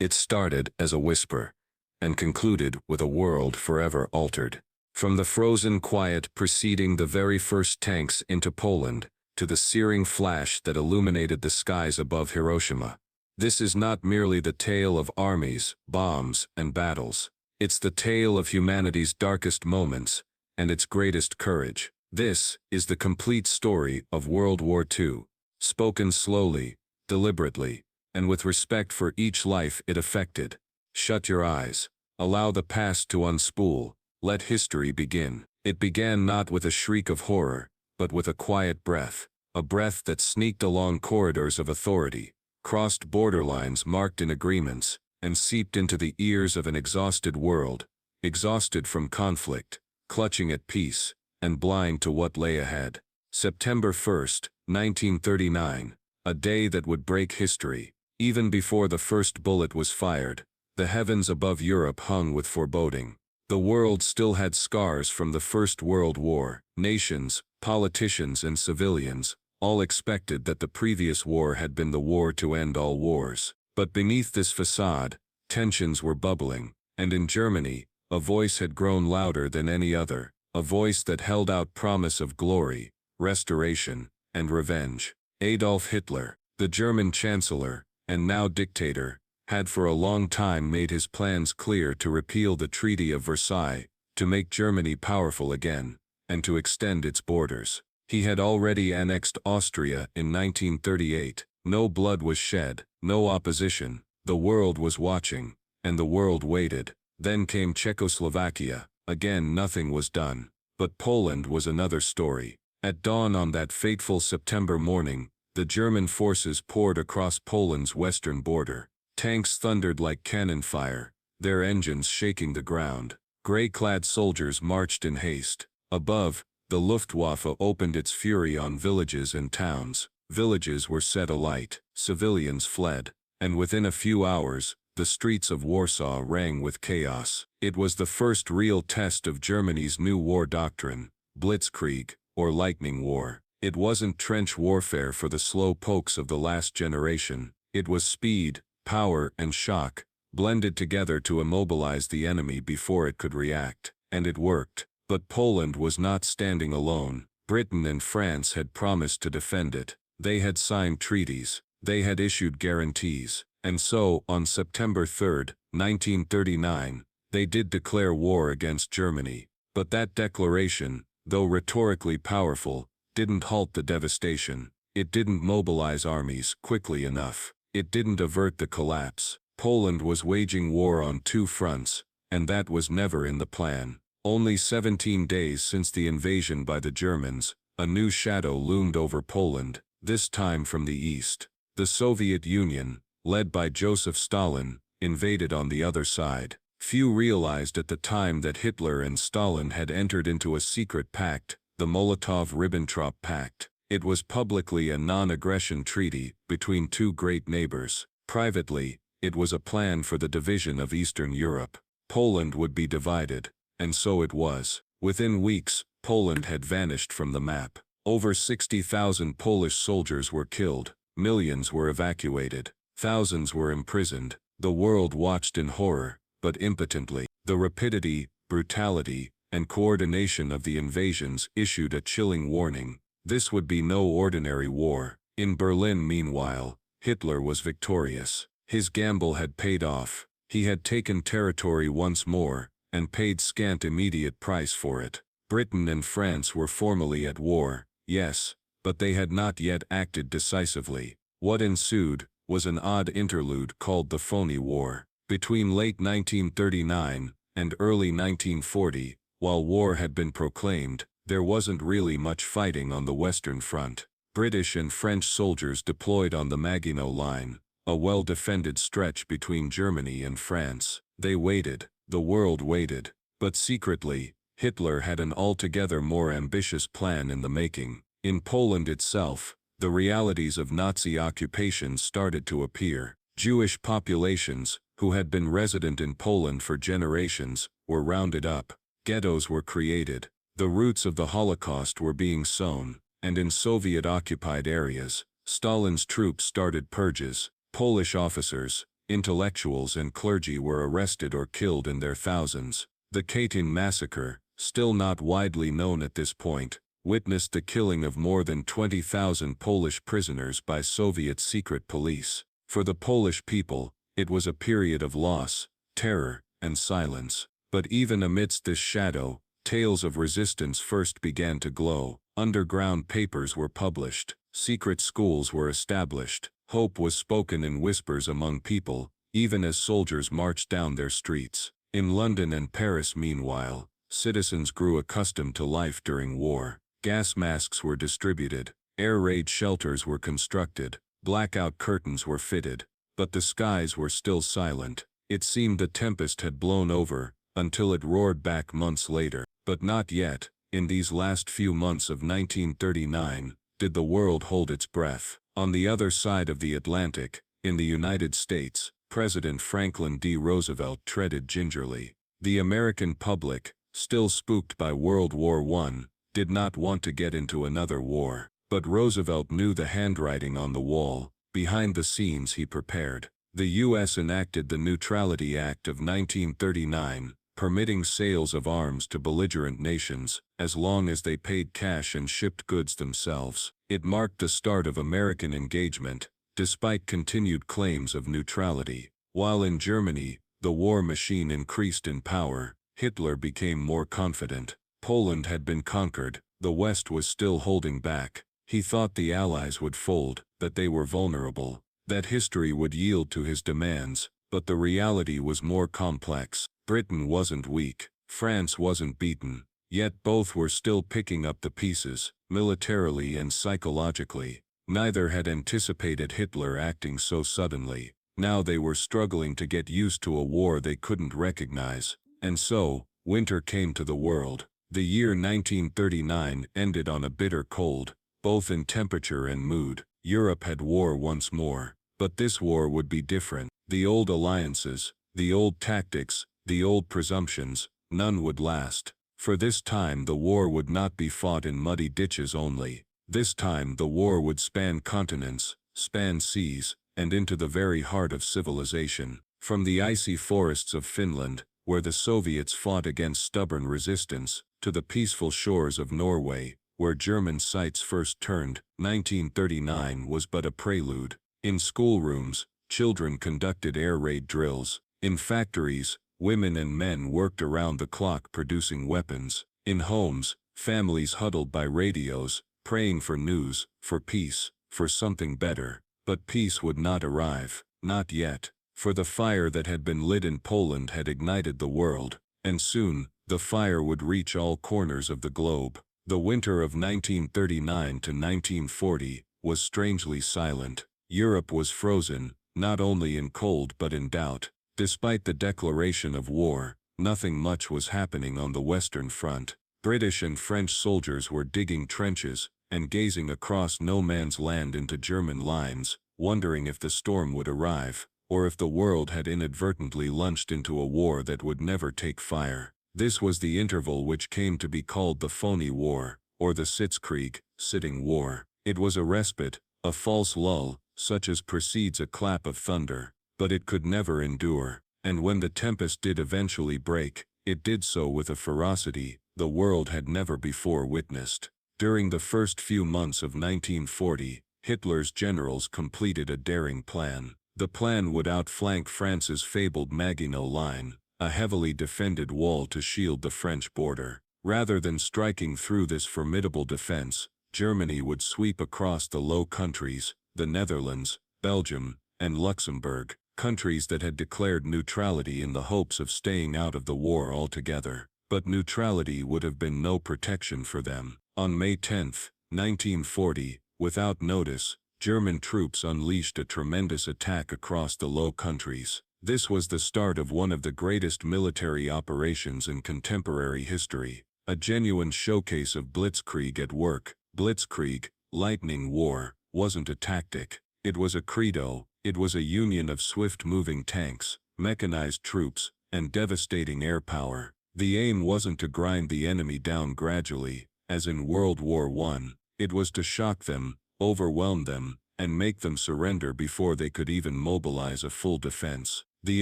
It started as a whisper, and concluded with a world forever altered. From the frozen quiet preceding the very first tanks into Poland, to the searing flash that illuminated the skies above Hiroshima. This is not merely the tale of armies, bombs, and battles. It's the tale of humanity's darkest moments, and its greatest courage. This is the complete story of World War II, spoken slowly, deliberately, and with respect for each life it affected. Shut your eyes. Allow the past to unspool. Let history begin. It began not with a shriek of horror, but with a quiet breath, a breath that sneaked along corridors of authority, crossed borderlines marked in agreements, and seeped into the ears of an exhausted world, exhausted from conflict, clutching at peace, and blind to what lay ahead. September 1st, 1939, a day that would break history. Even before the first bullet was fired, the heavens above Europe hung with foreboding. The world still had scars from the First World War. Nations, politicians, and civilians all expected that the previous war had been the war to end all wars. But beneath this facade, tensions were bubbling, and in Germany, a voice had grown louder than any other, a voice that held out promise of glory, restoration, and revenge. Adolf Hitler, the German chancellor, and now dictator, had for a long time made his plans clear to repeal the Treaty of Versailles, to make Germany powerful again, and to extend its borders. He had already annexed Austria in 1938. No blood was shed, no opposition. The world was watching, and the world waited. Then came Czechoslovakia. Again nothing was done. But Poland was another story. At dawn on that fateful September morning, the German forces poured across Poland's western border. Tanks thundered like cannon fire, their engines shaking the ground. Gray-clad soldiers marched in haste. Above, the Luftwaffe opened its fury on villages and towns. Villages were set alight, civilians fled, and within a few hours, the streets of Warsaw rang with chaos. It was the first real test of Germany's new war doctrine, Blitzkrieg, or lightning war. It wasn't trench warfare for the slow pokes of the last generation. It was speed, power, and shock, blended together to immobilize the enemy before it could react. And it worked. But Poland was not standing alone. Britain and France had promised to defend it. They had signed treaties. They had issued guarantees. And so, on September 3, 1939, they did declare war against Germany. But that declaration, though rhetorically powerful, didn't halt the devastation. It didn't mobilize armies quickly enough. It didn't avert the collapse. Poland was waging war on two fronts, and that was never in the plan. Only 17 days since the invasion by the Germans, a new shadow loomed over Poland, this time from the east. The Soviet Union, led by Joseph Stalin, invaded on the other side. Few realized at the time that Hitler and Stalin had entered into a secret pact, the Molotov-Ribbentrop Pact. It was publicly a non-aggression treaty between two great neighbors. Privately, it was a plan for the division of Eastern Europe. Poland would be divided, and so it was. Within weeks, Poland had vanished from the map. Over 60,000 Polish soldiers were killed, millions were evacuated, thousands were imprisoned. The world watched in horror, but impotently. The rapidity, brutality, and coordination of the invasions issued a chilling warning. This would be no ordinary war. In Berlin, meanwhile, Hitler was victorious. His gamble had paid off. He had taken territory once more, and paid scant immediate price for it. Britain and France were formally at war, yes, but they had not yet acted decisively. What ensued was an odd interlude called the Phony War. Between late 1939 and early 1940, while war had been proclaimed, there wasn't really much fighting on the Western Front. British and French soldiers deployed on the Maginot Line, a well-defended stretch between Germany and France. They waited, the world waited, but secretly, Hitler had an altogether more ambitious plan in the making. In Poland itself, the realities of Nazi occupation started to appear. Jewish populations, who had been resident in Poland for generations, were rounded up. Ghettos were created. The roots of the Holocaust were being sown, and in Soviet-occupied areas, Stalin's troops started purges. Polish officers, Intellectuals and clergy were arrested or killed in their thousands. The Katyn massacre, still not widely known at this point, witnessed the killing of more than 20,000 Polish prisoners by Soviet secret police. For the Polish people, it was a period of loss, terror, and silence. But even amidst this shadow, tales of resistance first began to glow. Underground papers were published, secret schools were established, hope was spoken in whispers among people, even as soldiers marched down their streets. In London and Paris, meanwhile, citizens grew accustomed to life during war. Gas masks were distributed, air raid shelters were constructed, blackout curtains were fitted, but the skies were still silent. It seemed the tempest had blown over, until it roared back months later. But not yet. In these last few months of 1939, did the world hold its breath. On the other side of the Atlantic, in the United States, President Franklin D. Roosevelt treaded gingerly. The American public, still spooked by World War I, did not want to get into another war. But Roosevelt knew the handwriting on the wall. Behind the scenes he prepared. The U.S. enacted the Neutrality Act of 1939, permitting sales of arms to belligerent nations, as long as they paid cash and shipped goods themselves. It marked the start of American engagement, despite continued claims of neutrality. While in Germany, the war machine increased in power, Hitler became more confident. Poland had been conquered, the West was still holding back. He thought the Allies would fold, that they were vulnerable, that history would yield to his demands, but the reality was more complex. Britain wasn't weak, France wasn't beaten, yet both were still picking up the pieces, militarily and psychologically. Neither had anticipated Hitler acting so suddenly. Now they were struggling to get used to a war they couldn't recognize. And so, winter came to the world. The year 1939 ended on a bitter cold, both in temperature and mood. Europe had war once more, but this war would be different. The old alliances, the old tactics, the old presumptions, none would last. For this time the war would not be fought in muddy ditches only. This time the war would span continents, span seas, and into the very heart of civilization. From the icy forests of Finland, where the Soviets fought against stubborn resistance, to the peaceful shores of Norway, where German sights first turned, 1939 was but a prelude. In schoolrooms, children conducted air raid drills. In factories, women and men worked around the clock producing weapons. In homes, families huddled by radios, praying for news, for peace, for something better. But peace would not arrive, not yet, for the fire that had been lit in Poland had ignited the world, and soon, the fire would reach all corners of the globe. The winter of 1939 to 1940 was strangely silent. Europe was frozen, not only in cold but in doubt. Despite the declaration of war, nothing much was happening on the Western Front. British and French soldiers were digging trenches and gazing across no man's land into German lines, wondering if the storm would arrive, or if the world had inadvertently launched into a war that would never take fire. This was the interval which came to be called the phony war, or the Sitzkrieg, sitting war. It was a respite, a false lull, such as precedes a clap of thunder. But it could never endure, and when the tempest did eventually break, it did so with a ferocity the world had never before witnessed. During the first few months of 1940, Hitler's generals completed a daring plan. The plan would outflank France's fabled Maginot Line, a heavily defended wall to shield the French border. Rather than striking through this formidable defense, Germany would sweep across the Low Countries, the Netherlands, Belgium, and Luxembourg, countries that had declared neutrality in the hopes of staying out of the war altogether. But neutrality would have been no protection for them. On May 10, 1940, without notice, German troops unleashed a tremendous attack across the Low Countries. This was the start of one of the greatest military operations in contemporary history, a genuine showcase of Blitzkrieg at work. Blitzkrieg, lightning war, wasn't a tactic. It was a credo. It was a union of swift-moving tanks, mechanized troops, and devastating air power. The aim wasn't to grind the enemy down gradually, as in World War I. It was to shock them, overwhelm them, and make them surrender before they could even mobilize a full defense. The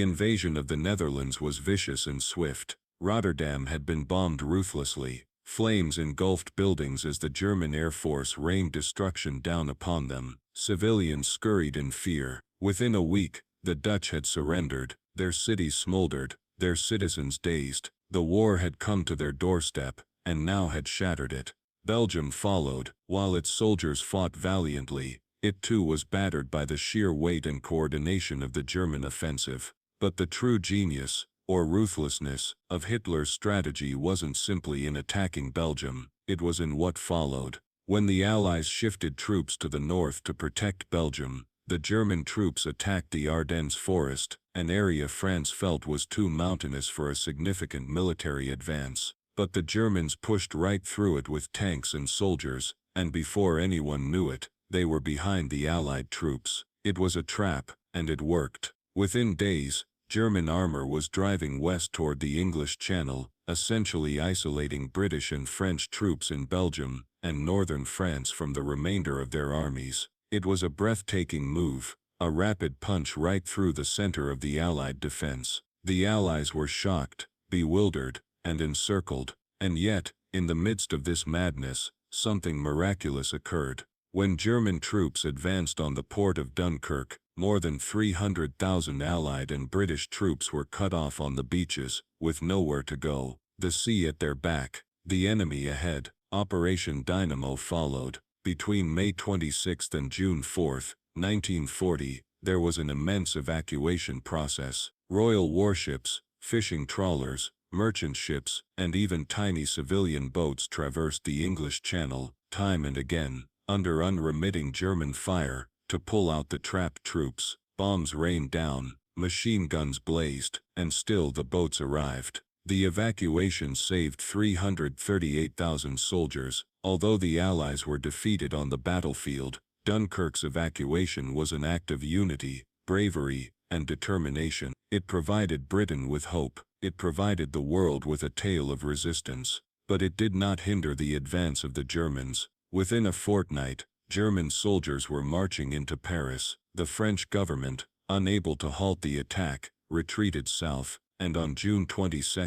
invasion of the Netherlands was vicious and swift. Rotterdam had been bombed ruthlessly. Flames engulfed buildings as the German Air Force rained destruction down upon them. Civilians scurried in fear. Within a week, the Dutch had surrendered. Their cities smoldered, their citizens dazed. The war had come to their doorstep, and now had shattered it. Belgium followed. While its soldiers fought valiantly, it too was battered by the sheer weight and coordination of the German offensive. But the true genius, or ruthlessness, of Hitler's strategy wasn't simply in attacking Belgium, it was in what followed. When the Allies shifted troops to the north to protect Belgium, the German troops attacked the Ardennes forest, an area France felt was too mountainous for a significant military advance. But the Germans pushed right through it with tanks and soldiers, and before anyone knew it, they were behind the Allied troops. It was a trap, and it worked. Within days, German armor was driving west toward the English Channel, essentially isolating British and French troops in Belgium and northern France from the remainder of their armies. It was a breathtaking move, a rapid punch right through the center of the Allied defense. The Allies were shocked, bewildered, and encircled, and yet, in the midst of this madness, something miraculous occurred. When German troops advanced on the port of Dunkirk, more than 300,000 Allied and British troops were cut off on the beaches, with nowhere to go. The sea at their back, the enemy ahead. Operation Dynamo followed. Between May 26 and June 4, 1940, there was an immense evacuation process. Royal warships, fishing trawlers, merchant ships, and even tiny civilian boats traversed the English Channel, time and again, under unremitting German fire, to pull out the trapped troops. Bombs rained down, machine guns blazed, and still the boats arrived. The evacuation saved 338,000 soldiers. Although the Allies were defeated on the battlefield, Dunkirk's evacuation was an act of unity, bravery, and determination. It provided Britain with hope. It provided the world with a tale of resistance. But it did not hinder the advance of the Germans. Within a fortnight, German soldiers were marching into Paris. The French government, unable to halt the attack, retreated south, and on June 22,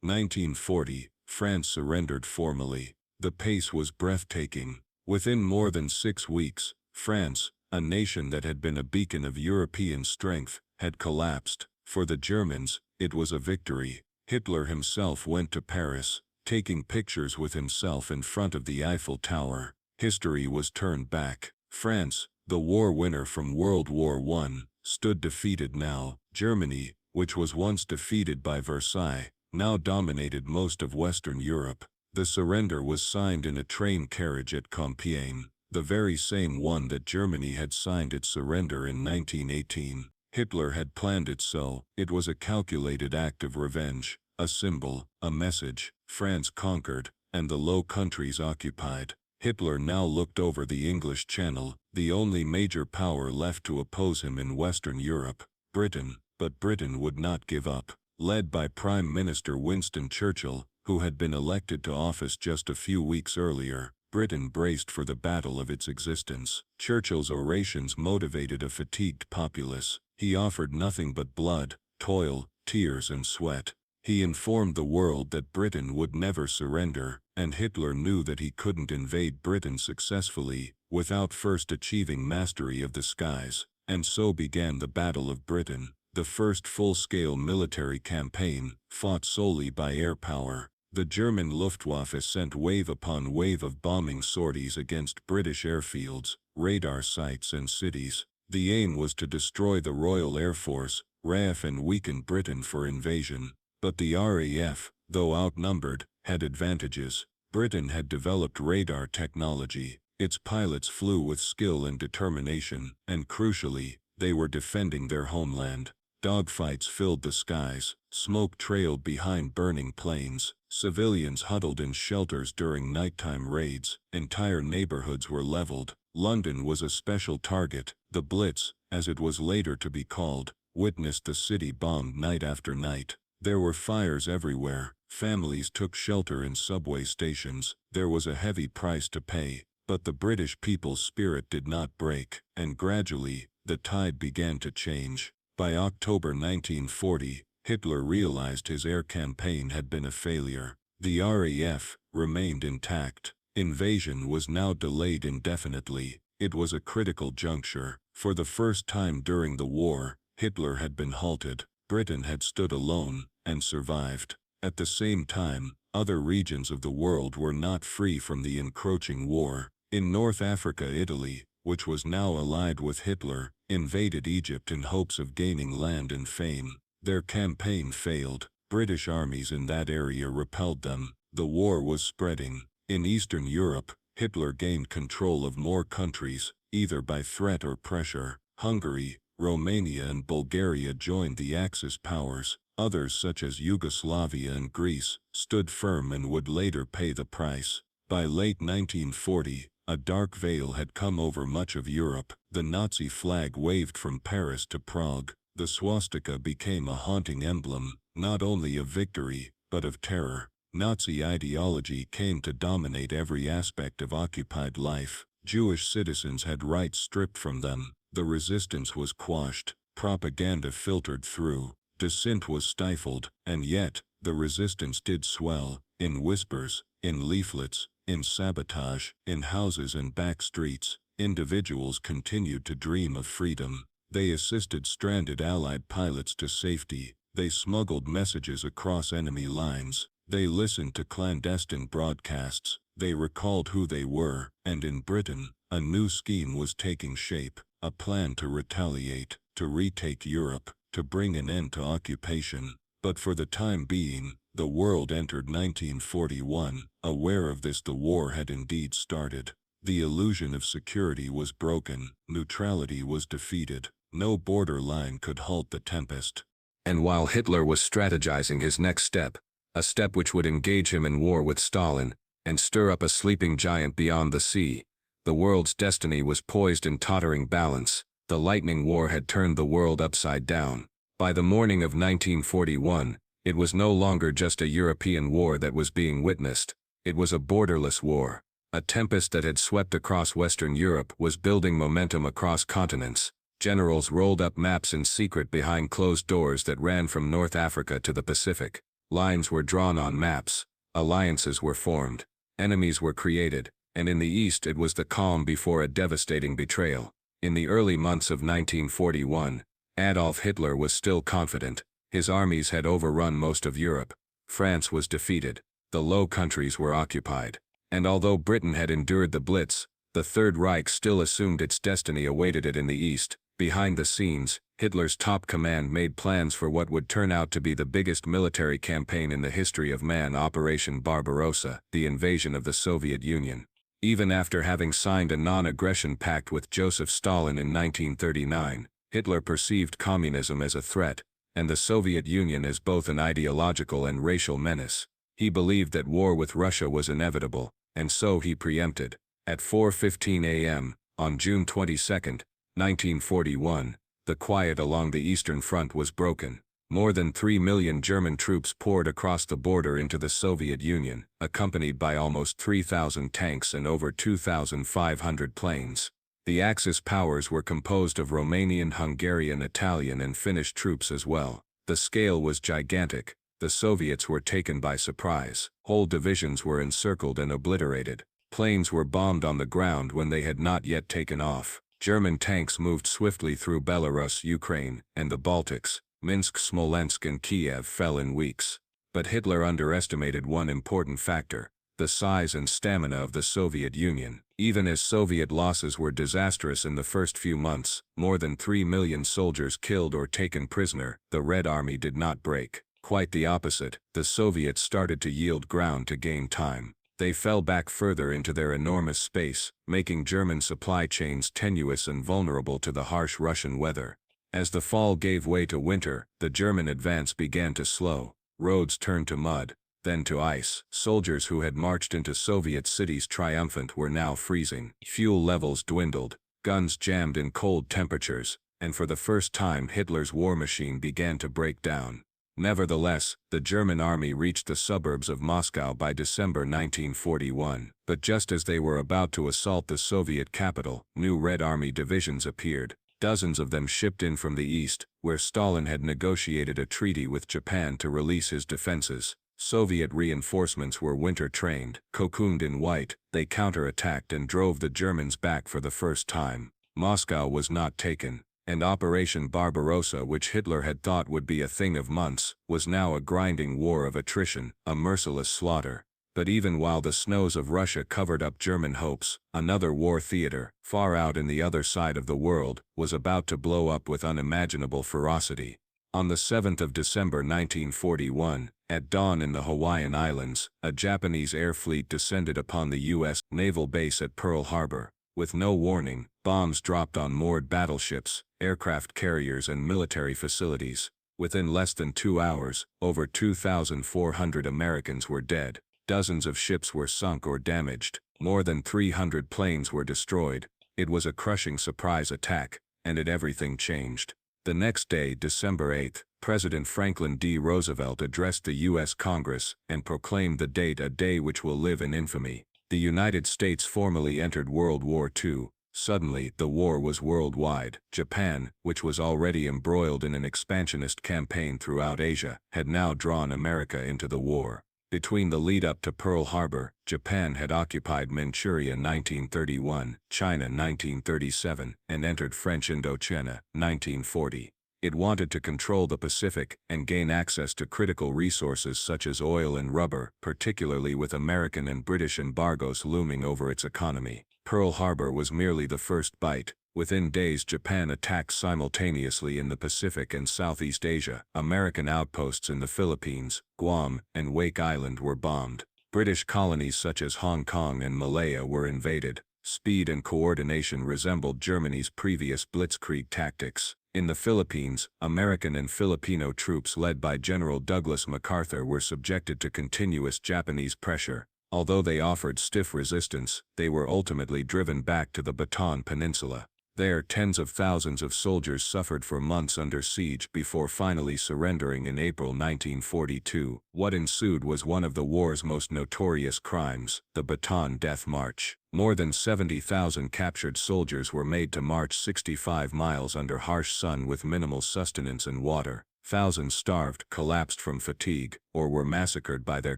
1940, France surrendered formally. The pace was breathtaking. Within more than 6 weeks, France, a nation that had been a beacon of European strength, had collapsed. For the Germans, it was a victory. Hitler himself went to Paris, taking pictures with himself in front of the Eiffel Tower. History was turned back. France, the war winner from World War I, stood defeated now. Germany, which was once defeated by Versailles, now dominated most of Western Europe. The surrender was signed in a train carriage at Compiègne, the very same one that Germany had signed its surrender in 1918. Hitler had planned it so. It was a calculated act of revenge, a symbol, a message. France conquered, and the Low Countries occupied. Hitler now looked over the English Channel, the only major power left to oppose him in Western Europe, Britain. But Britain would not give up. Led by Prime Minister Winston Churchill, who had been elected to office just a few weeks earlier, Britain braced for the battle of its existence. Churchill's orations motivated a fatigued populace. He offered nothing but blood, toil, tears and sweat. He informed the world that Britain would never surrender, and Hitler knew that he couldn't invade Britain successfully without first achieving mastery of the skies. And so began the Battle of Britain, the first full-scale military campaign, fought solely by air power. The German Luftwaffe sent wave upon wave of bombing sorties against British airfields, radar sites and cities. The aim was to destroy the Royal Air Force, RAF, and weaken Britain for invasion. But the RAF, though outnumbered, had advantages. Britain had developed radar technology. Its pilots flew with skill and determination, and crucially, they were defending their homeland. Dogfights filled the skies, smoke trailed behind burning planes, civilians huddled in shelters during nighttime raids, entire neighborhoods were leveled. London was a special target. The Blitz, as it was later to be called, witnessed the city bombed night after night. There were fires everywhere. Families took shelter in subway stations. There was a heavy price to pay. But the British people's spirit did not break, and gradually, the tide began to change. By October 1940, Hitler realized his air campaign had been a failure. The RAF remained intact. Invasion was now delayed indefinitely. It was a critical juncture. For the first time during the war, Hitler had been halted. Britain had stood alone, and survived. At the same time, other regions of the world were not free from the encroaching war. In North Africa, Italy, which was now allied with Hitler, invaded Egypt in hopes of gaining land and fame. Their campaign failed. British armies in that area repelled them. The war was spreading. In Eastern Europe, Hitler gained control of more countries, either by threat or pressure. Hungary, Romania and Bulgaria joined the Axis powers. Others, such as Yugoslavia and Greece, stood firm and would later pay the price. By late 1940, a dark veil had come over much of Europe. The Nazi flag waved from Paris to Prague. The swastika became a haunting emblem, not only of victory, but of terror. Nazi ideology came to dominate every aspect of occupied life. Jewish citizens had rights stripped from them. The resistance was quashed. Propaganda filtered through. Dissent was stifled, and yet, the resistance did swell, in whispers, in leaflets, in sabotage, in houses and back streets. Individuals continued to dream of freedom. They assisted stranded Allied pilots to safety. They smuggled messages across enemy lines. They listened to clandestine broadcasts. They recalled who they were, and in Britain, a new scheme was taking shape, a plan to retaliate, to retake Europe, to bring an end to occupation. But for the time being, the world entered 1941. Aware of this, the war had indeed started. The illusion of security was broken. Neutrality was defeated. No border line could halt the tempest. And while Hitler was strategizing his next step, a step which would engage him in war with Stalin, and stir up a sleeping giant beyond the sea, the world's destiny was poised in tottering balance. The lightning war had turned the world upside down. By the morning of 1941, it was no longer just a European war that was being witnessed. It was a borderless war. A tempest that had swept across Western Europe was building momentum across continents. Generals rolled up maps in secret behind closed doors that ran from North Africa to the Pacific. Lines were drawn on maps. Alliances were formed. Enemies were created. And in the East it was the calm before a devastating betrayal. In the early months of 1941, Adolf Hitler was still confident. His armies had overrun most of Europe. France was defeated. The Low Countries were occupied. And although Britain had endured the Blitz, the Third Reich still assumed its destiny awaited it in the East. Behind the scenes, Hitler's top command made plans for what would turn out to be the biggest military campaign in the history of man, Operation Barbarossa, the invasion of the Soviet Union. Even after having signed a non-aggression pact with Joseph Stalin in 1939, Hitler perceived communism as a threat, and the Soviet Union as both an ideological and racial menace. He believed that war with Russia was inevitable, and so he preempted. At 4:15 a.m., on June 22, 1941, the quiet along the Eastern Front was broken. More than 3 million German troops poured across the border into the Soviet Union, accompanied by almost 3,000 tanks and over 2,500 planes. The Axis powers were composed of Romanian, Hungarian, Italian and Finnish troops as well. The scale was gigantic. The Soviets were taken by surprise. Whole divisions were encircled and obliterated. Planes were bombed on the ground when they had not yet taken off. German tanks moved swiftly through Belarus, Ukraine, and the Baltics. Minsk, Smolensk and Kiev fell in weeks. But Hitler underestimated one important factor: the size and stamina of the Soviet Union. Even as Soviet losses were disastrous in the first few months, more than 3 million soldiers killed or taken prisoner, the Red Army did not break. Quite the opposite, the Soviets started to yield ground to gain time. They fell back further into their enormous space, making German supply chains tenuous and vulnerable to the harsh Russian weather. As the fall gave way to winter, the German advance began to slow. Roads turned to mud, then to ice. Soldiers who had marched into Soviet cities triumphant were now freezing. Fuel levels dwindled, guns jammed in cold temperatures, and for the first time Hitler's war machine began to break down. Nevertheless, the German army reached the suburbs of Moscow by December 1941. But just as they were about to assault the Soviet capital, new Red Army divisions appeared. Dozens of them shipped in from the east, where Stalin had negotiated a treaty with Japan to release his defenses. Soviet reinforcements were winter-trained. Cocooned in white, they counterattacked and drove the Germans back for the first time. Moscow was not taken, and Operation Barbarossa, which Hitler had thought would be a thing of months, was now a grinding war of attrition, a merciless slaughter. But even while the snows of Russia covered up German hopes, another war theater, far out in the other side of the world, was about to blow up with unimaginable ferocity. On the 7th of December 1941, at dawn in the Hawaiian Islands, a Japanese air fleet descended upon the U.S. naval base at Pearl Harbor. With no warning, bombs dropped on moored battleships, aircraft carriers and military facilities. Within less than 2 hours, over 2,400 Americans were dead. Dozens of ships were sunk or damaged. More than 300 planes were destroyed. It was a crushing surprise attack, and everything changed. The next day, December 8, President Franklin D. Roosevelt addressed the U.S. Congress and proclaimed the date a day which will live in infamy. The United States formally entered World War II. Suddenly, the war was worldwide. Japan, which was already embroiled in an expansionist campaign throughout Asia, had now drawn America into the war. Between the lead-up to Pearl Harbor, Japan had occupied Manchuria 1931, China 1937, and entered French Indochina 1940. It wanted to control the Pacific and gain access to critical resources such as oil and rubber, particularly with American and British embargoes looming over its economy. Pearl Harbor was merely the first bite. Within days, Japan attacked simultaneously in the Pacific and Southeast Asia. American outposts in the Philippines, Guam, and Wake Island were bombed. British colonies such as Hong Kong and Malaya were invaded. Speed and coordination resembled Germany's previous Blitzkrieg tactics. In the Philippines, American and Filipino troops led by General Douglas MacArthur were subjected to continuous Japanese pressure. Although they offered stiff resistance, they were ultimately driven back to the Bataan Peninsula. There, tens of thousands of soldiers suffered for months under siege before finally surrendering in April 1942. What ensued was one of the war's most notorious crimes, the Bataan Death March. More than 70,000 captured soldiers were made to march 65 miles under harsh sun with minimal sustenance and water. Thousands starved, collapsed from fatigue, or were massacred by their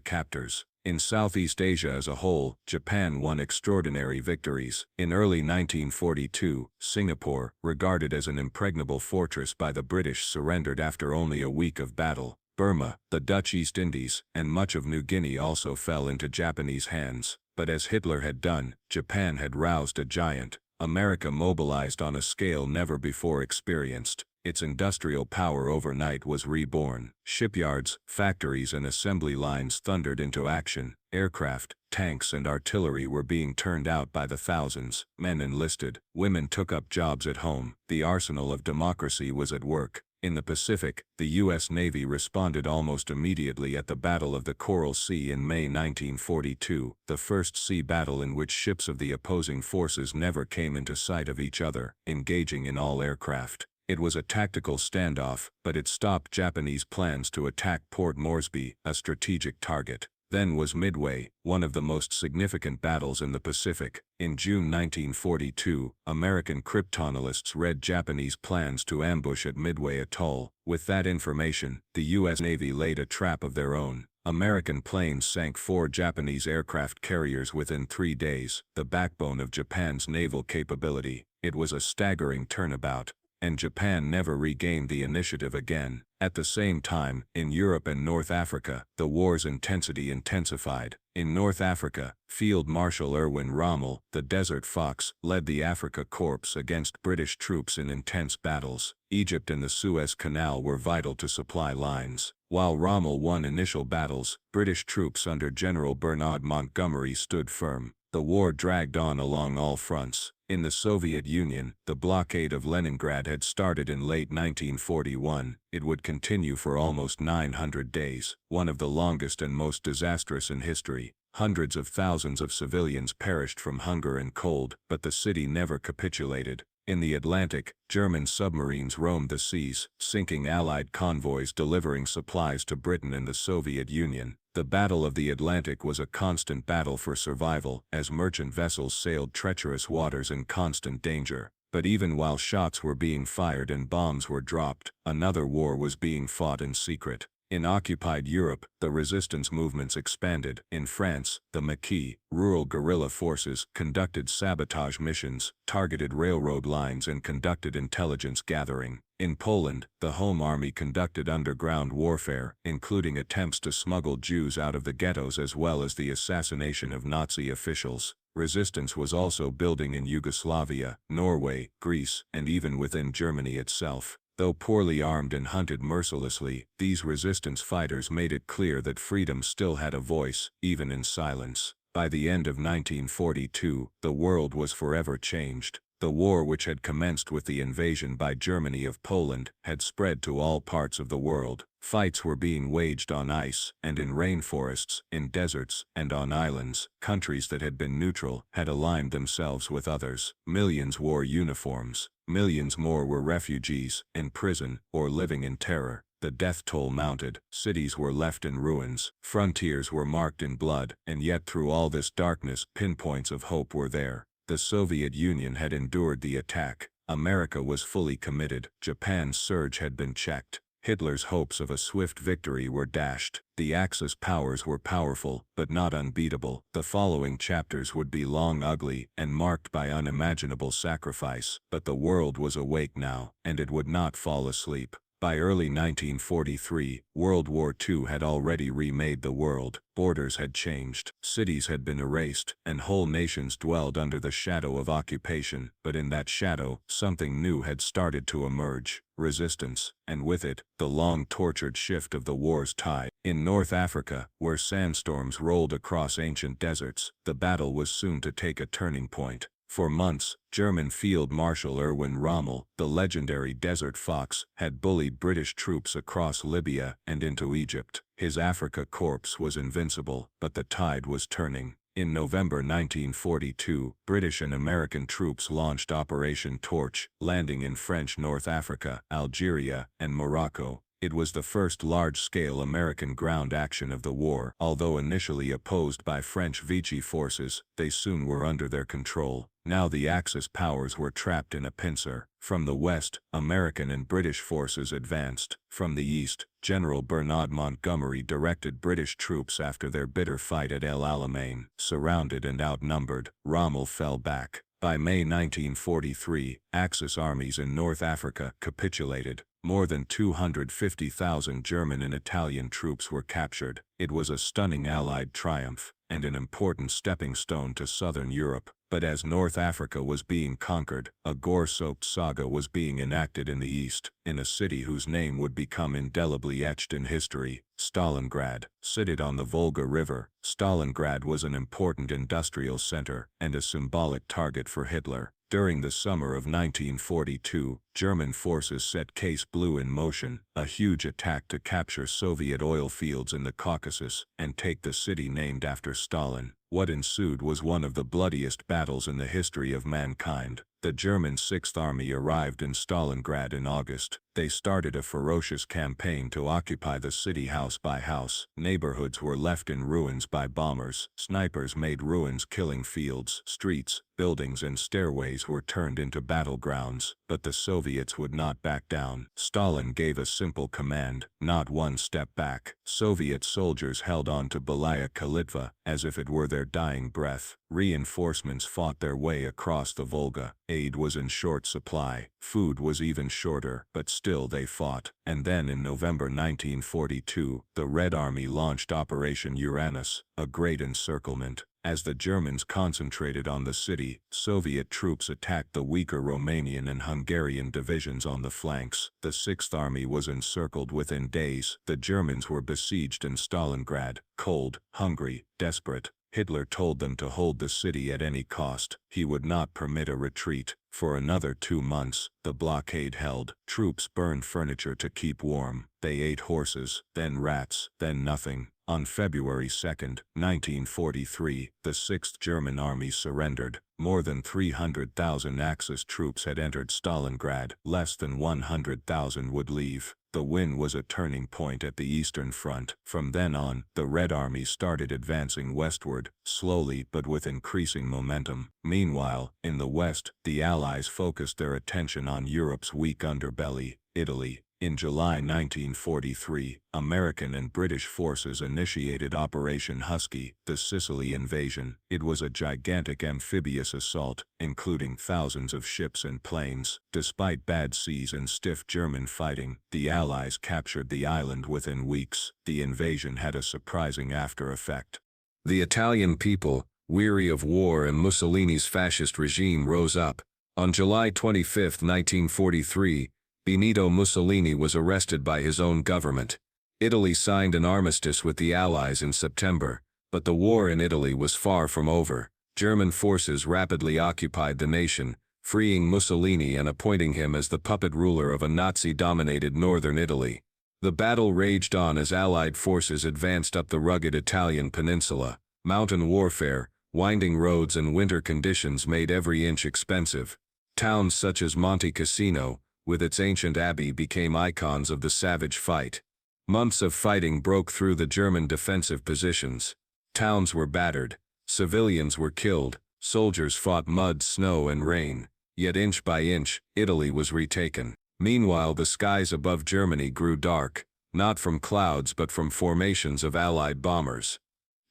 captors. In Southeast Asia as a whole, Japan won extraordinary victories. In early 1942, Singapore, regarded as an impregnable fortress by the British, surrendered after only a week of battle. Burma, the Dutch East Indies, and much of New Guinea also fell into Japanese hands. But as Hitler had done, Japan had roused a giant. America mobilized on a scale never before experienced. Its industrial power overnight was reborn. Shipyards, factories and assembly lines thundered into action. Aircraft, tanks and artillery were being turned out by the thousands. Men enlisted. Women took up jobs at home. The arsenal of democracy was at work. In the Pacific, the U.S. Navy responded almost immediately at the Battle of the Coral Sea in May 1942, the first sea battle in which ships of the opposing forces never came into sight of each other, engaging in all aircraft. It was a tactical standoff, but it stopped Japanese plans to attack Port Moresby, a strategic target. Then was Midway, one of the most significant battles in the Pacific. In June 1942, American cryptanalysts read Japanese plans to ambush at Midway Atoll. With that information, the U.S. Navy laid a trap of their own. American planes sank 4 Japanese aircraft carriers within 3 days, the backbone of Japan's naval capability. It was a staggering turnabout, and Japan never regained the initiative again. At the same time, in Europe and North Africa, the war's intensity intensified. In North Africa, Field Marshal Erwin Rommel, the Desert Fox, led the Afrika Korps against British troops in intense battles. Egypt and the Suez Canal were vital to supply lines. While Rommel won initial battles, British troops under General Bernard Montgomery stood firm. The war dragged on along all fronts. In the Soviet Union, the blockade of Leningrad had started in late 1941. It would continue for almost 900 days, one of the longest and most disastrous in history. Hundreds of thousands of civilians perished from hunger and cold, but the city never capitulated. In the Atlantic, German submarines roamed the seas, sinking Allied convoys delivering supplies to Britain and the Soviet Union. The Battle of the Atlantic was a constant battle for survival, as merchant vessels sailed treacherous waters in constant danger. But even while shots were being fired and bombs were dropped, another war was being fought in secret. In occupied Europe, the resistance movements expanded. In France, the Maquis, rural guerrilla forces, conducted sabotage missions, targeted railroad lines and conducted intelligence gathering. In Poland, the Home Army conducted underground warfare, including attempts to smuggle Jews out of the ghettos as well as the assassination of Nazi officials. Resistance was also building in Yugoslavia, Norway, Greece, and even within Germany itself. Though poorly armed and hunted mercilessly, these resistance fighters made it clear that freedom still had a voice, even in silence. By the end of 1942, the world was forever changed. The war, which had commenced with the invasion by Germany of Poland, had spread to all parts of the world. Fights were being waged on ice, and in rainforests, in deserts, and on islands. Countries that had been neutral had aligned themselves with others. Millions wore uniforms. Millions more were refugees, in prison, or living in terror. The death toll mounted, cities were left in ruins, frontiers were marked in blood, and yet through all this darkness, pinpoints of hope were there. The Soviet Union had endured the attack. America was fully committed. Japan's surge had been checked. Hitler's hopes of a swift victory were dashed. The Axis powers were powerful, but not unbeatable. The following chapters would be long, ugly, and marked by unimaginable sacrifice. But the world was awake now, and it would not fall asleep. By early 1943, World War II had already remade the world. Borders had changed, cities had been erased, and whole nations dwelled under the shadow of occupation. But in that shadow, something new had started to emerge. Resistance, and with it, the long tortured shift of the war's tide. In North Africa, where sandstorms rolled across ancient deserts, the battle was soon to take a turning point. For months, German Field Marshal Erwin Rommel, the legendary Desert Fox, had bullied British troops across Libya and into Egypt. His Afrika Korps was invincible, but the tide was turning. In November 1942, British and American troops launched Operation Torch, landing in French North Africa, Algeria, and Morocco. It was the first large-scale American ground action of the war. Although initially opposed by French Vichy forces, they soon were under their control. Now the Axis powers were trapped in a pincer. From the west, American and British forces advanced. From the east, General Bernard Montgomery directed British troops after their bitter fight at El Alamein. Surrounded and outnumbered, Rommel fell back. By May 1943, Axis armies in North Africa capitulated. More than 250,000 German and Italian troops were captured. It was a stunning Allied triumph, and an important stepping stone to southern Europe. But as North Africa was being conquered, a gore-soaked saga was being enacted in the east, in a city whose name would become indelibly etched in history, Stalingrad. Sited on the Volga River, Stalingrad was an important industrial center and a symbolic target for Hitler. During the summer of 1942, German forces set Case Blue in motion, a huge attack to capture Soviet oil fields in the Caucasus and take the city named after Stalin. What ensued was one of the bloodiest battles in the history of mankind. The German Sixth Army arrived in Stalingrad in August. They started a ferocious campaign to occupy the city house by house. Neighborhoods were left in ruins by bombers. Snipers made ruins, killing fields, streets, buildings and stairways were turned into battlegrounds. But the Soviets would not back down. Stalin gave a simple command: not one step back. Soviet soldiers held on to Belaya Kalitva as if it were their dying breath. Reinforcements fought their way across the Volga. Aid was in short supply. Food was even shorter, but still they fought. And then in November 1942, the Red Army launched Operation Uranus, a great encirclement. As the Germans concentrated on the city, Soviet troops attacked the weaker Romanian and Hungarian divisions on the flanks. The Sixth Army was encircled within days. The Germans were besieged in Stalingrad, cold, hungry, desperate. Hitler told them to hold the city at any cost. He would not permit a retreat. For another 2 months, the blockade held. Troops burned furniture to keep warm. They ate horses, then rats, then nothing. On February 2, 1943, the 6th German Army surrendered. More than 300,000 Axis troops had entered Stalingrad. Less than 100,000 would leave. The win was a turning point at the Eastern Front. From then on, the Red Army started advancing westward, slowly but with increasing momentum. Meanwhile, in the West, the Allies focused their attention on Europe's weak underbelly, Italy. In July 1943, American and British forces initiated Operation Husky, the Sicily invasion. It was a gigantic amphibious assault, including thousands of ships and planes. Despite bad seas and stiff German fighting, the Allies captured the island within weeks. The invasion had a surprising after-effect. The Italian people, weary of war and Mussolini's fascist regime, rose up. On July 25, 1943, Benito Mussolini was arrested by his own government. Italy signed an armistice with the Allies in September, but the war in Italy was far from over. German forces rapidly occupied the nation, freeing Mussolini and appointing him as the puppet ruler of a Nazi-dominated northern Italy. The battle raged on as Allied forces advanced up the rugged Italian peninsula. Mountain warfare, winding roads and winter conditions made every inch expensive. Towns such as Monte Cassino, with its ancient abbey, became icons of the savage fight. Months of fighting broke through the German defensive positions. Towns were battered, civilians were killed, soldiers fought mud, snow, and rain. Yet inch by inch, Italy was retaken. Meanwhile, the skies above Germany grew dark, not from clouds but from formations of Allied bombers.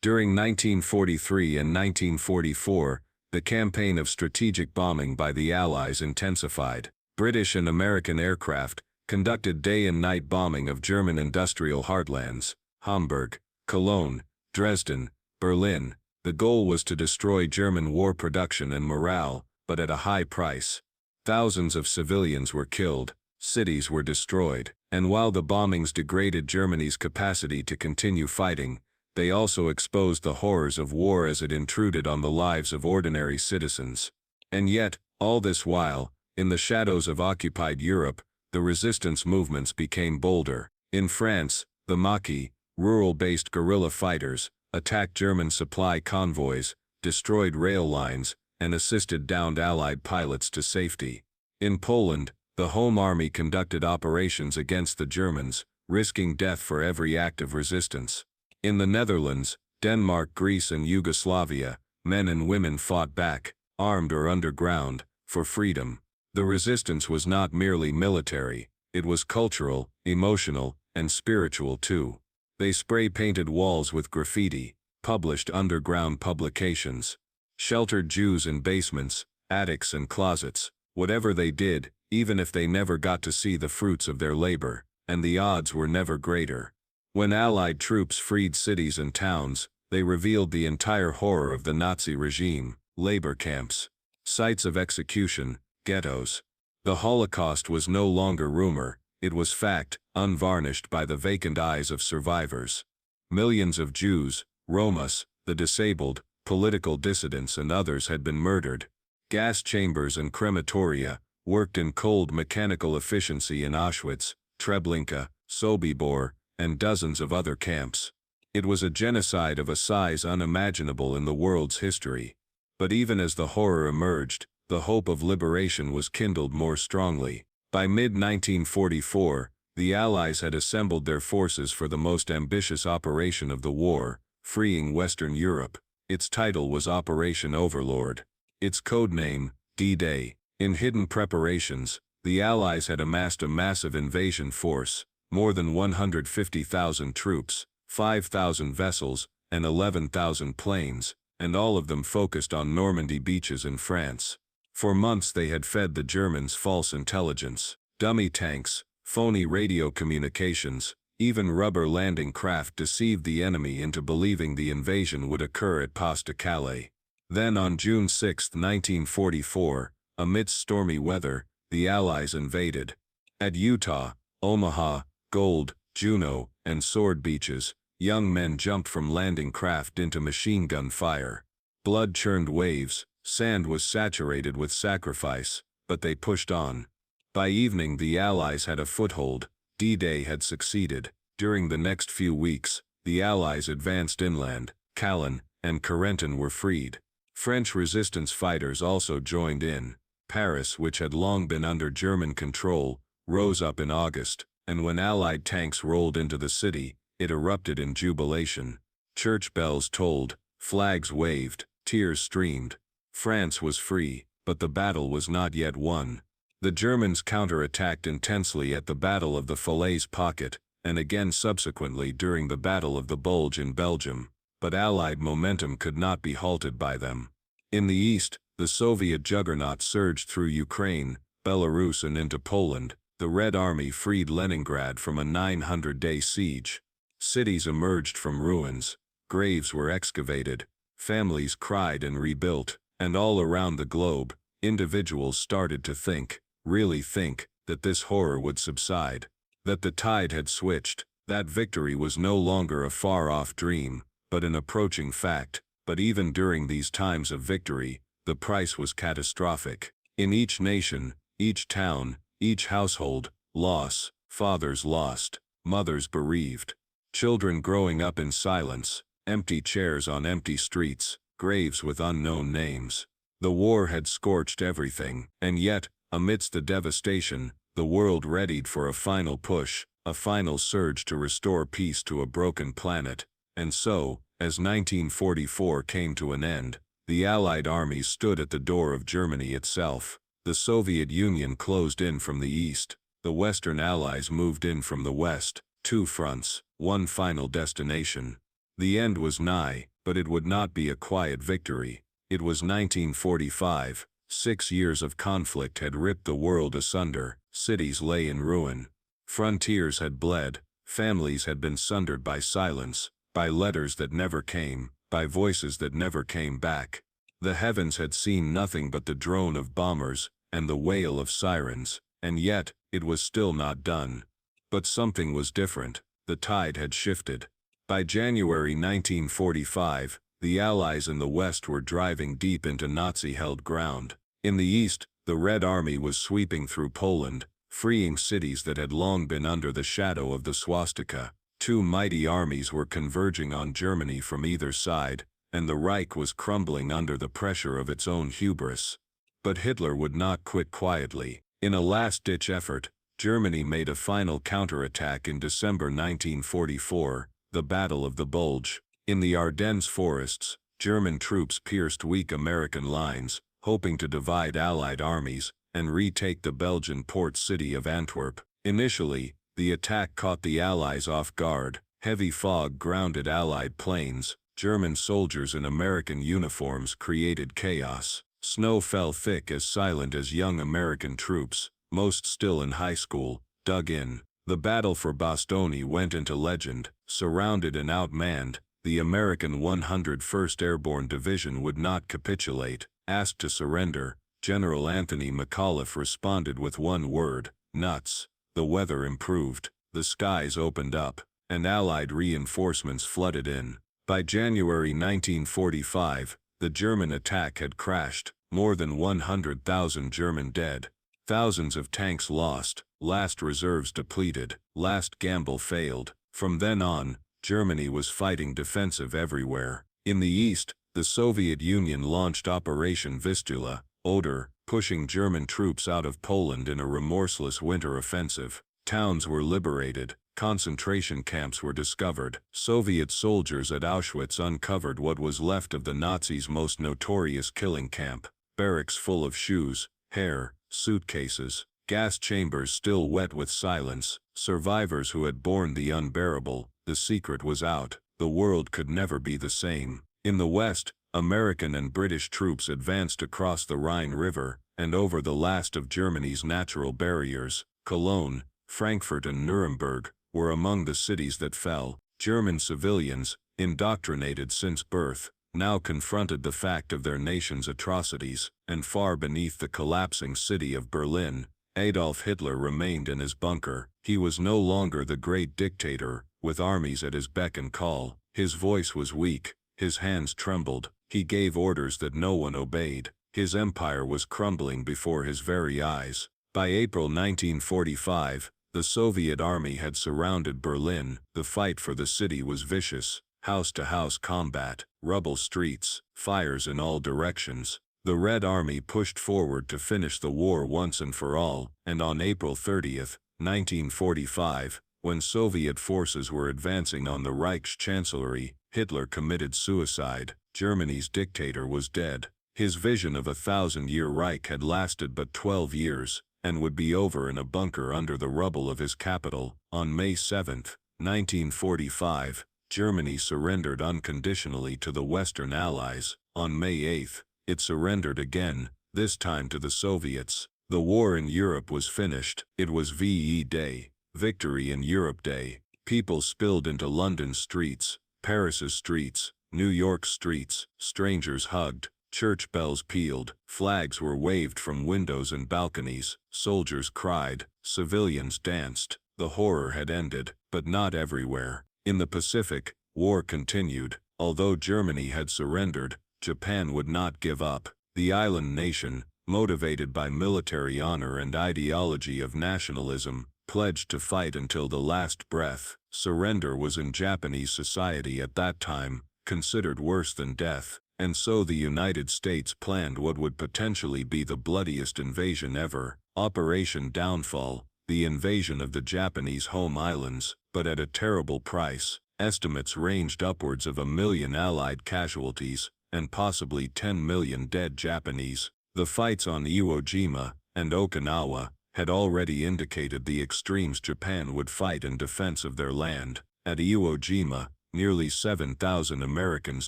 During 1943 and 1944, the campaign of strategic bombing by the Allies intensified. British and American aircraft conducted day and night bombing of German industrial heartlands, Hamburg, Cologne, Dresden, Berlin. The goal was to destroy German war production and morale, but at a high price. Thousands of civilians were killed, cities were destroyed, and while the bombings degraded Germany's capacity to continue fighting, they also exposed the horrors of war as it intruded on the lives of ordinary citizens. And yet, all this while, in the shadows of occupied Europe, the resistance movements became bolder. In France, the Maquis, rural-based guerrilla fighters, attacked German supply convoys, destroyed rail lines, and assisted downed Allied pilots to safety. In Poland, the Home Army conducted operations against the Germans, risking death for every act of resistance. In the Netherlands, Denmark, Greece, and Yugoslavia, men and women fought back, armed or underground, for freedom. The resistance was not merely military, it was cultural, emotional, and spiritual too. They spray-painted walls with graffiti, published underground publications, sheltered Jews in basements, attics, and closets. Whatever they did, even if they never got to see the fruits of their labor, and the odds were never greater. When Allied troops freed cities and towns, they revealed the entire horror of the Nazi regime: labor camps, sites of execution, ghettos. The Holocaust was no longer rumor, it was fact, unvarnished by the vacant eyes of survivors. Millions of Jews, Romas, the disabled, political dissidents, and others had been murdered. Gas chambers and crematoria worked in cold mechanical efficiency in Auschwitz, Treblinka, Sobibor, and dozens of other camps. It was a genocide of a size unimaginable in the world's history. But even as the horror emerged, the hope of liberation was kindled more strongly. By mid-1944, the Allies had assembled their forces for the most ambitious operation of the war, freeing Western Europe. Its title was Operation Overlord. Its code name, D-Day. In hidden preparations, the Allies had amassed a massive invasion force, more than 150,000 troops, 5,000 vessels, and 11,000 planes, and all of them focused on Normandy beaches in France. For months they had fed the Germans false intelligence, dummy tanks, phony radio communications, even rubber landing craft deceived the enemy into believing the invasion would occur at Pas-de-Calais. Then on June 6, 1944, amidst stormy weather, the Allies invaded. At Utah, Omaha, Gold, Juneau, and Sword beaches, young men jumped from landing craft into machine gun fire. Blood churned waves, sand was saturated with sacrifice, but they pushed on. By evening the Allies had a foothold. D-Day had succeeded. During the next few weeks, the Allies advanced inland. Calais and Carentan were freed. French resistance fighters also joined in. Paris, which had long been under German control, rose up in August, and when Allied tanks rolled into the city, it erupted in jubilation. Church bells tolled, flags waved, tears streamed. France was free, but the battle was not yet won. The Germans counterattacked intensely at the Battle of the Falaise Pocket, and again subsequently during the Battle of the Bulge in Belgium, but Allied momentum could not be halted by them. In the east, the Soviet juggernaut surged through Ukraine, Belarus and into Poland. The Red Army freed Leningrad from a 900-day siege. Cities emerged from ruins. Graves were excavated. Families cried and rebuilt. And all around the globe, individuals started to think, really think, that this horror would subside. That the tide had switched. That victory was no longer a far-off dream, but an approaching fact. But even during these times of victory, the price was catastrophic. In each nation, each town, each household, loss, fathers lost, mothers bereaved, children growing up in silence, empty chairs on empty streets, graves with unknown names. The war had scorched everything, and yet, amidst the devastation, the world readied for a final push, a final surge to restore peace to a broken planet. And so, as 1944 came to an end, the Allied armies stood at the door of Germany itself. The Soviet Union closed in from the east. The Western Allies moved in from the west. 2 fronts, 1 final destination. The end was nigh, but it would not be a quiet victory. It was 1945. 6 years of conflict had ripped the world asunder. Cities lay in ruin. Frontiers had bled. Families had been sundered by silence, by letters that never came, by voices that never came back. The heavens had seen nothing but the drone of bombers and the wail of sirens, and yet, it was still not done. But something was different. The tide had shifted. By January 1945, the Allies in the West were driving deep into Nazi-held ground. In the East, the Red Army was sweeping through Poland, freeing cities that had long been under the shadow of the swastika. 2 mighty armies were converging on Germany from either side, and the Reich was crumbling under the pressure of its own hubris. But Hitler would not quit quietly. In a last-ditch effort, Germany made a final counterattack in December 1944, the Battle of the Bulge. In the Ardennes forests, German troops pierced weak American lines, hoping to divide Allied armies and retake the Belgian port city of Antwerp. Initially, the attack caught the Allies off guard. Heavy fog grounded Allied planes. German soldiers in American uniforms created chaos. Snow fell thick silent as young American troops, most still in high school, dug in. The battle for Bastogne went into legend. Surrounded and outmanned, the American 101st Airborne Division would not capitulate. Asked to surrender, General Anthony McAuliffe responded with one word: nuts. The weather improved, the skies opened up, and Allied reinforcements flooded in. By January 1945, the German attack had crashed. More than 100,000 German dead. Thousands of tanks lost. Last reserves depleted. Last gamble failed. From then on, Germany was fighting defensive everywhere. In the east, the Soviet Union launched Operation Vistula, Oder, pushing German troops out of Poland in a remorseless winter offensive. Towns were liberated. Concentration camps were discovered. Soviet soldiers at Auschwitz uncovered what was left of the Nazis' most notorious killing camp. Barracks full of shoes, hair, suitcases, gas chambers still wet with silence, survivors who had borne the unbearable. The secret was out. The world could never be the same. In the West, American and British troops advanced across the Rhine River and over the last of Germany's natural barriers. Cologne, Frankfurt and Nuremberg were among the cities that fell. German civilians, indoctrinated since birth, now confronted the fact of their nation's atrocities, and far beneath the collapsing city of Berlin, Adolf Hitler remained in his bunker. He was no longer the great dictator, with armies at his beck and call. His voice was weak, his hands trembled, he gave orders that no one obeyed. His empire was crumbling before his very eyes. By April 1945, The Soviet army had surrounded Berlin. The fight for the city was vicious. House-to-house combat, rubble streets, fires in all directions. The Red Army pushed forward to finish the war once and for all, and on April 30th, 1945, when Soviet forces were advancing on the Reich's chancellery, Hitler committed suicide. Germany's dictator was dead. His vision of a 1,000-year Reich had lasted but 12 years, and would be over in a bunker under the rubble of his capital. On May 7, 1945, Germany surrendered unconditionally to the Western Allies. On May 8, it surrendered again, this time to the Soviets. The war in Europe was finished. It was VE Day, Victory in Europe Day. People spilled into London's streets, Paris's streets, New York's streets. Strangers hugged, church bells pealed, flags were waved from windows and balconies, soldiers cried, civilians danced. The horror had ended, but not everywhere. In the Pacific, war continued. Although Germany had surrendered, Japan would not give up. The island nation, motivated by military honor and ideology of nationalism, pledged to fight until the last breath. Surrender was in Japanese society at that time considered worse than death, and so the United States planned what would potentially be the bloodiest invasion ever, Operation Downfall, the invasion of the Japanese home islands, but at a terrible price. Estimates ranged upwards of 1 million Allied casualties, and possibly 10 million dead Japanese. The fights on Iwo Jima and Okinawa had already indicated the extremes Japan would fight in defense of their land. At Iwo Jima, nearly 7,000 Americans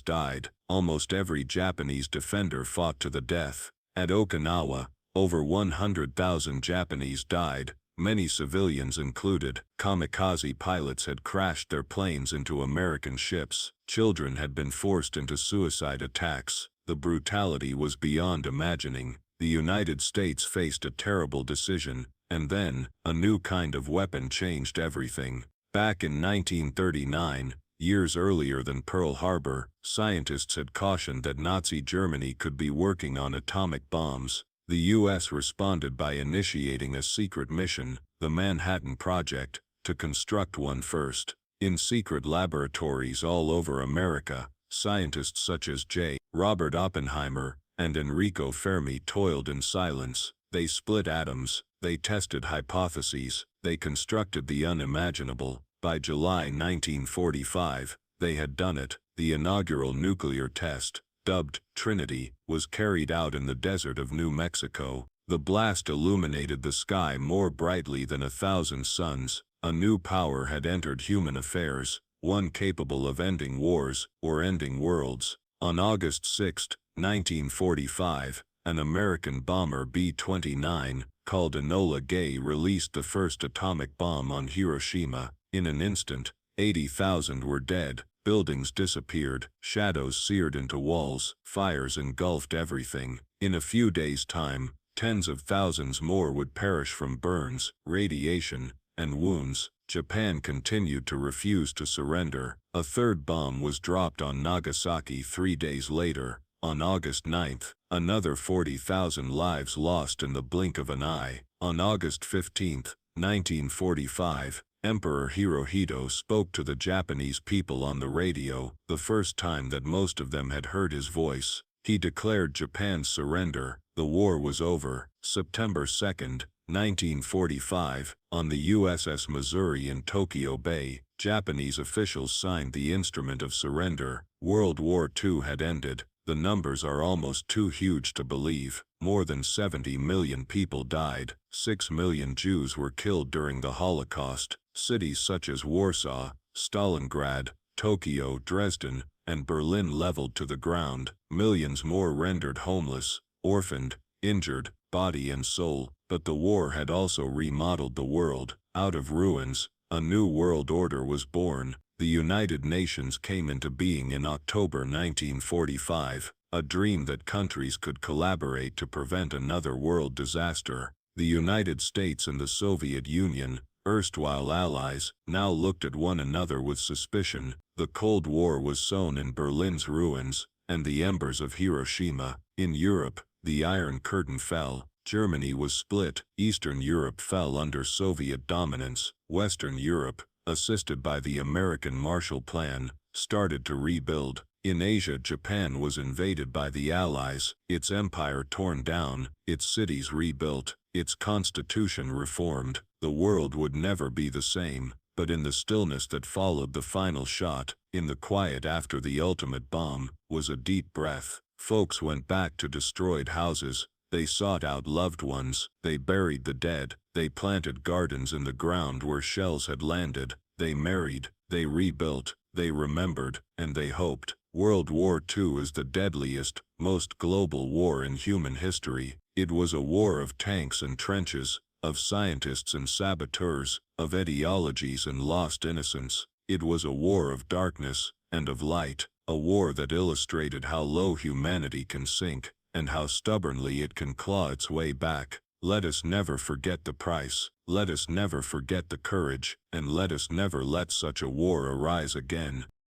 died. Almost every Japanese defender fought to the death. At Okinawa, over 100,000 Japanese died, many civilians included. Kamikaze pilots had crashed their planes into American ships. Children had been forced into suicide attacks. The brutality was beyond imagining. The United States faced a terrible decision, and then, a new kind of weapon changed everything. Back in 1939, years earlier than Pearl Harbor, scientists had cautioned that Nazi Germany could be working on atomic bombs. The U.S. responded by initiating a secret mission, the Manhattan Project, to construct one first. In secret laboratories all over America, scientists such as J. Robert Oppenheimer and Enrico Fermi toiled in silence. They split atoms, they tested hypotheses, they constructed the unimaginable. By July 1945, they had done it. The inaugural nuclear test, dubbed Trinity, was carried out in the desert of New Mexico. The blast illuminated the sky more brightly than 1,000 suns. A new power had entered human affairs, one capable of ending wars or ending worlds. On August 6, 1945, an American bomber B-29, called Enola Gay, released the first atomic bomb on Hiroshima. In an instant, 80,000 were dead. Buildings disappeared, shadows seared into walls, fires engulfed everything. In a few days' time, tens of thousands more would perish from burns, radiation, and wounds. Japan continued to refuse to surrender. A third bomb was dropped on Nagasaki 3 days later. On August 9, another 40,000 lives lost in the blink of an eye. On August 15, 1945, Emperor Hirohito spoke to the Japanese people on the radio, the first time that most of them had heard his voice. He declared Japan's surrender. The war was over. September 2, 1945, on the USS Missouri in Tokyo Bay, Japanese officials signed the instrument of surrender. World War II had ended. The numbers are almost too huge to believe. More than 70 million people died. 6 million Jews were killed during the Holocaust. Cities such as Warsaw, Stalingrad, Tokyo, Dresden, and Berlin leveled to the ground. Millions more rendered homeless, orphaned, injured, body and soul. But the war had also remodeled the world. Out of ruins, a new world order was born. The United Nations came into being in October 1945, a dream that countries could collaborate to prevent another world disaster. The United States and the Soviet Union, erstwhile allies, now looked at one another with suspicion. The Cold War was sown in Berlin's ruins and the embers of Hiroshima. In Europe, the Iron Curtain fell. Germany was split, Eastern Europe fell under Soviet dominance, Western Europe, assisted by the American Marshall Plan, started to rebuild. In Asia, Japan was invaded by the Allies, its empire torn down, its cities rebuilt, its constitution reformed. The world would never be the same, but in the stillness that followed the final shot, in the quiet after the ultimate bomb, was a deep breath. Folks went back to destroyed houses, they sought out loved ones, they buried the dead, they planted gardens in the ground where shells had landed, they married, they rebuilt, they remembered, and they hoped. World War II is the deadliest, most global war in human history. It was a war of tanks and trenches, of scientists and saboteurs, of ideologies and lost innocence. It was a war of darkness and of light, a war that illustrated how low humanity can sink, and how stubbornly it can claw its way back. Let us never forget the price, let us never forget the courage, and let us never let such a war arise again.